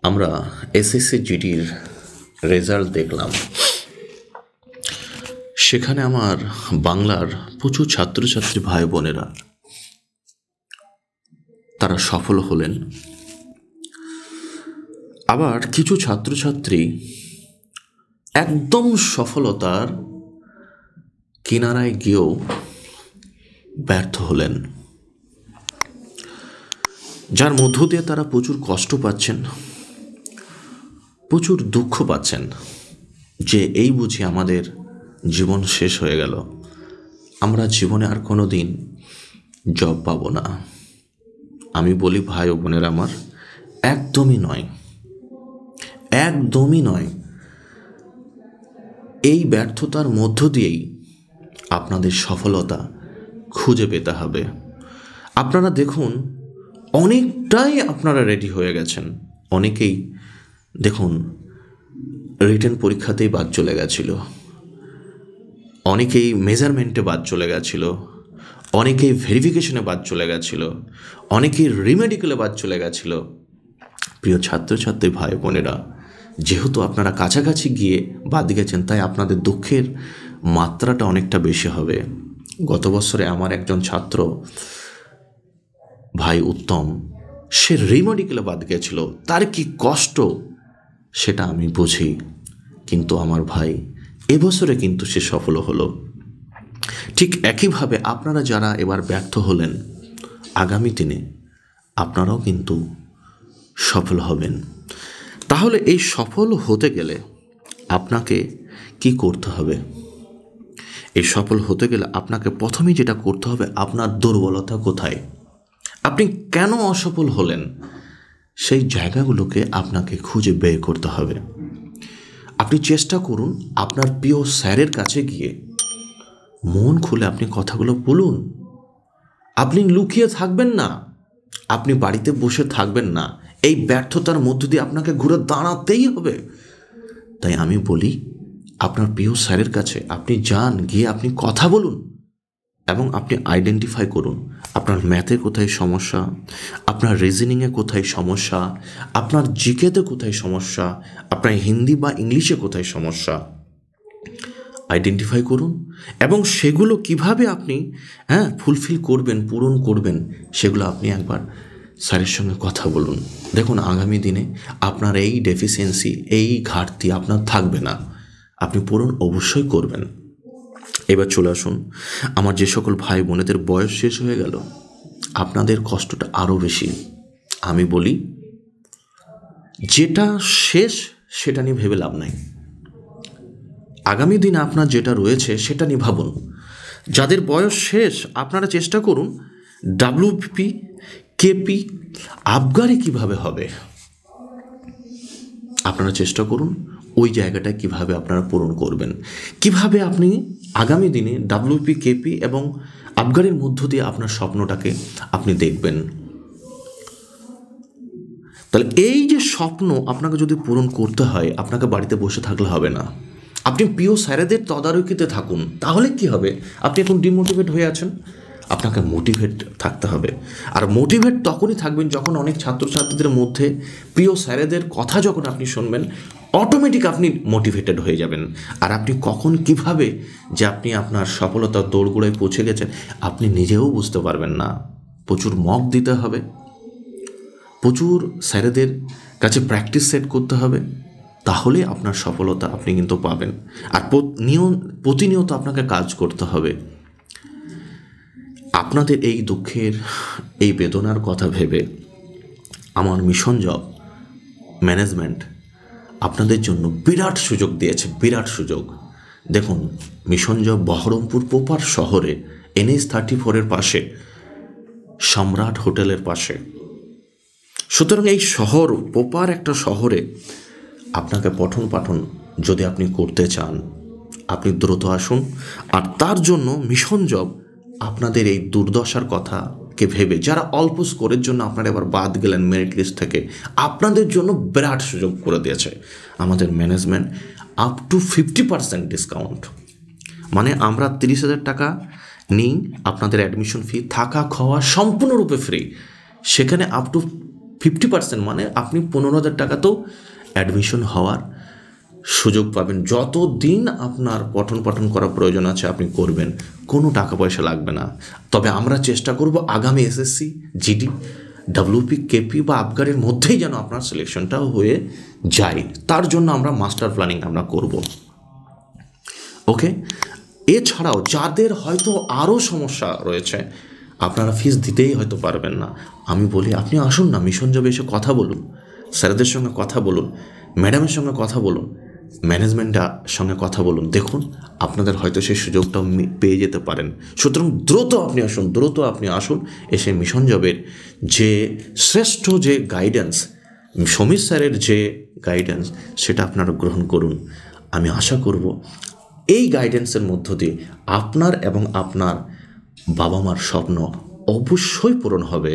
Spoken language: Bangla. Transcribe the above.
আমরা এসএসসি জিডির রেজাল্ট দেখলাম। সেখানে আমার বাংলার প্রচুর ছাত্রছাত্রী ভাই বোনেরা তারা সফল হলেন। আবার কিছু ছাত্রছাত্রী একদম সফলতার কিনারায় গিয়েও ব্যর্থ হলেন, যার মধ্য দিয়ে তারা প্রচুর কষ্ট পাচ্ছেন, প্রচুর দুঃখ পাচ্ছেন যে এই বুঝি আমাদের জীবন শেষ হয়ে গেল, আমরা জীবনে আর কোনো দিন জব পাবো না। আমি বলি ভাই ও বোনেরা আমার, একদমই নয়, একদমই নয়। এই ব্যর্থতার মধ্য দিয়েই আপনাদের সফলতা খুঁজে পেতে হবে। আপনারা দেখুন, অনেকটাই আপনারা রেডি হয়ে গেছেন। অনেকেই দেখুন রিটেন পরীক্ষাতেই বাদ চলে গেছিল, অনেকেই মেজারমেন্টে বাদ চলে গেছিল, অনেকেই ভেরিফিকেশনে বাদ চলে গেছিল, অনেকেই রিমেডিকেলে বাদ চলে গেছিল। প্রিয় ছাত্রছাত্রী ভাই বোনেরা, যেহেতু আপনারা কাছাকাছি গিয়ে বাদ গেছেন, তাই আপনাদের দুঃখের মাত্রাটা অনেকটা বেশি হবে। গত বছরে আমার একজন ছাত্র ভাই উত্তম, সে রিমেডিকেলে বাদ গেছিল, তার কি কষ্ট সেটা আমি বুঝি। কিন্তু আমার ভাই এবছরে কিন্তু সে সফল হলো। ঠিক একইভাবে আপনারা যারা এবার ব্যর্থ হলেন, আগামী দিনে আপনারাও কিন্তু সফল হবেন। তাহলে এই সফল হতে গেলে আপনাকে কি করতে হবে? এই সফল হতে গেলে আপনাকে প্রথমেই যেটা করতে হবে, আপনার দুর্বলতা কোথায়, আপনি কেন অসফল হলেন, সেই জায়গাগুলোকে আপনাকে খুঁজে বের করতে হবে। আপনি চেষ্টা করুন আপনার প্রিয় স্যারের কাছে গিয়ে মন খুলে আপনি কথাগুলো বলুন। আপনি লুকিয়ে থাকবেন না, আপনি বাড়িতে বসে থাকবেন না। এই ব্যর্থতার মধ্য দিয়ে আপনাকে ঘুরে দাঁড়াতেই হবে। তাই আমি বলি, আপনার প্রিয় স্যারের কাছে আপনি যান, গিয়ে আপনি কথা বলুন এবং আপনি আইডেন্টিফাই করুন আপনার ম্যাথে কোথায় সমস্যা, আপনার রিজনিংয়ে কোথায় সমস্যা, আপনার জিকেতে কোথায় সমস্যা, আপনার হিন্দি বা ইংলিশে কোথায় সমস্যা। আইডেন্টিফাই করুন এবং সেগুলো কিভাবে আপনি ফুলফিল করবেন, পূরণ করবেন, সেগুলো আপনি একবার স্যারের সঙ্গে কথা বলুন। দেখুন আগামী দিনে আপনার এই ডেফিসিয়েন্সি, এই ঘাটতি আপনার থাকবে না, আপনি পূরণ অবশ্যই করবেন। এবার চলে আসুন, আমার যে সকল ভাই বোনেদের বয়স শেষ হয়ে গেল, আপনাদের কষ্টটা আরও বেশি। আমি বলি, যেটা শেষ সেটা নিয়ে ভেবে লাভ নাই। আগামী দিনে আপনার যেটা রয়েছে সেটা নিয়ে ভাবুন। যাদের বয়স শেষ, আপনারা চেষ্টা করুন ডাব্লিউপি, কেপি, আবগারি কিভাবে হবে, আপনারা চেষ্টা করুন ওই জায়গাটা কিভাবে আপনারা পূরণ করবেন, কিভাবে আপনি আগামী দিনে ডাব্লিউপি, কেপি এবং আবগারির মধ্য দিয়ে আপনার স্বপ্নটাকে আপনি দেখবেন। তাহলে এই যে স্বপ্ন আপনাকে যদি পূরণ করতে হয়, আপনাকে বাড়িতে বসে থাকলে হবে না। আপনি প্রিয় স্যারেদের তদারকিতে থাকুন। তাহলে কি হবে? আপনি এখন ডিমোটিভেট হয়ে আছেন, আপনাকে মোটিভেট থাকতে হবে। আর মোটিভেট তখনই থাকবেন যখন অনেক ছাত্রছাত্রীদের মধ্যে প্রিয় স্যারেদের কথা যখন আপনি শুনবেন, অটোমেটিক আপনি মোটিভেটেড হয়ে যাবেন। আর আপনি কখন কিভাবে যে আপনি আপনার সফলতার দৌড়গোড়ায় পৌঁছে গেছেন, আপনি নিজেও বুঝতে পারবেন না। প্রচুর মক দিতে হবে, প্রচুর স্যারেদের কাছে প্র্যাকটিস সেট করতে হবে, তাহলে আপনার সফলতা আপনি কিন্তু পাবেন। আর প্রতিনিয়ত আপনাকে কাজ করতে হবে। আপনাদের এই দুঃখের, এই বেদনার কথা ভেবে আমার মিশন জব ম্যানেজমেন্ট আপনাদের জন্য বিরাট সুযোগ দিয়েছে, বিরাট সুযোগ। দেখুন, মিশন জব বহরমপুর পোপার শহরে NH-34 পাশে, সম্রাট হোটেলের পাশে। সুতরাং এই শহর, পোপার একটা শহরে আপনাকে পঠন পাঠন যদি আপনি করতে চান, আপনি দ্রুত আসুন। আর তার জন্য মিশন জব আপনাদের এই দুর্দশার কথাকে ভেবে, যারা অল্প স্কোরের জন্য আপনারা এবার বাদ গেলেন মেরিট লিস্ট থেকে, আপনাদের জন্য বিরাট সুযোগ করে দিয়েছে আমাদের ম্যানেজমেন্ট। আপ টু 50% ডিসকাউন্ট, মানে আমরা 30,000 টাকা নিই আপনাদের অ্যাডমিশন ফি, থাকা খাওয়া সম্পূর্ণরূপে ফ্রি। সেখানে আপ টু 50% মানে আপনি 15,000 টাকাতেও অ্যাডমিশন হওয়ার সুযোগ পাবেন। যতদিন আপনার পঠন পাঠন করার প্রয়োজন আছে আপনি করবেন, কোনো টাকা পয়সা লাগবে না। তবে আমরা চেষ্টা করব আগামী এসএসসি, জিডি, ডাব্লিউপি, কেপি বা আবগারের মধ্যেই যেন আপনার সিলেকশনটাও হয়ে যায়। তার জন্য আমরা মাস্টার প্ল্যানিং আমরা করব। ওকে, এছাড়াও যাদের হয়তো আরও সমস্যা রয়েছে, আপনারা ফিস দিতেই হয়তো পারবেন না, আমি বলি আপনি আসুন না, মিশন জবে এসে কথা বলুন, স্যারদের সঙ্গে কথা বলুন, ম্যাডামের সঙ্গে কথা বলুন, ম্যানেজমেন্টের সঙ্গে কথা বলুন, দেখুন আপনাদের হয়তো সেই সুযোগটা পেয়ে যেতে পারেন। সুতরাং দ্রুত আপনি আসুন, এসে মিশন জবের যে শ্রেষ্ঠ যে গাইডেন্স, সমীর স্যারের যে গাইডেন্স, সেটা আপনারা গ্রহণ করুন। আমি আশা করব এই গাইডেন্সের মধ্য দিয়ে আপনার এবং আপনার বাবা মার স্বপ্ন অবশ্যই পূরণ হবে।